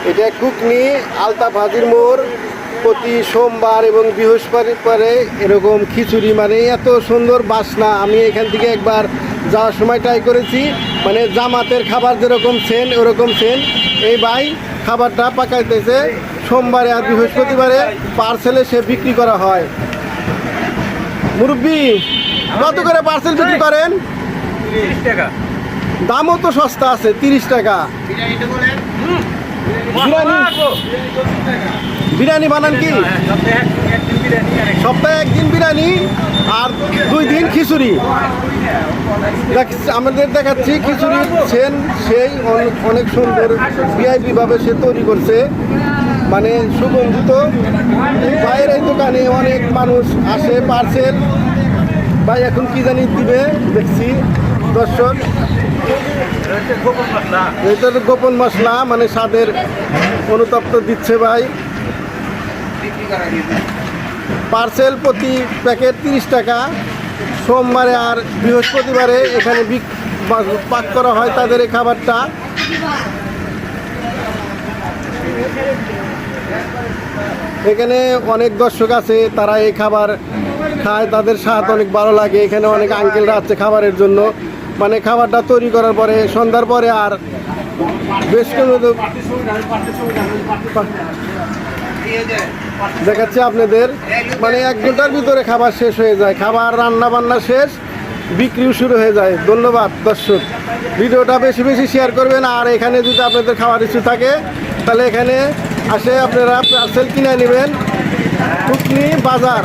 এটা কুকনি আলতাফ হাজির মোড়। প্রতি সোমবার এবং বৃহস্পতিবারে এরকম খিচুড়ি, মানে এত সুন্দর বাসনা। আমি এখান থেকে একবার যাওয়ার সময় ট্রাই করেছি, মানে জামাতের খাবার যেরকম সেন ওরকম সেন। এই ভাই খাবারটা পাকাইতেছে সোমবারে আর বৃহস্পতিবারে পার্সেলে সে বিক্রি করা হয়। মুরব্বি কত করে পার্সেল বিক্রি করেন? 30 টাকা। দামও তো সস্তা আছে, 30 টাকা। বিরিয়ানি বানান কি? সপ্তাহে একদিন বিরিয়ানি আর 2 দিন খিচুড়ি। আমাদের দেখাচ্ছি খিচুড়ির সেন, সেই অনেক সুন্দর ভিআইপি ভাবে সে তৈরি করছে, মানে সুগন্ধিত। বাইরের এই দোকানে অনেক মানুষ আসে পার্সেল। ভাই এখন কি জানি দিবে দেখছি দর্শক। এটা তো গোপন মশলা, মানে স্বাদের অনুতপ্ত দিচ্ছে ভাই। পার্সেল প্রতি প্যাকেট 30 টাকা। সোমবারে আর বৃহস্পতিবারে এখানে পাক করা হয় তাদের এই খাবারটা। এখানে অনেক দর্শক আছে, তারা এই খাবার খায়, তাদের স্বাদ অনেক ভালো লাগে। এখানে অনেক আঙ্কেলরা আছে খাবারের জন্য, মানে খাবারটা তৈরি করার পরে সন্ধ্যার পরে আর বেশ কোনো দেখাচ্ছে আপনাদের, মানে 1 ঘন্টার ভিতরে খাবার শেষ হয়ে যায়। খাবার রান্না বান্না শেষ, বিক্রিও শুরু হয়ে যায়। ধন্যবাদ দর্শক, ভিডিওটা বেশি বেশি শেয়ার করবেন। আর এখানে যদি আপনাদের খাবার ইস্যু থাকে তাহলে এখানে আসে আপনারা পার্সেল কিনে নেবেন। কুকনি বাজার।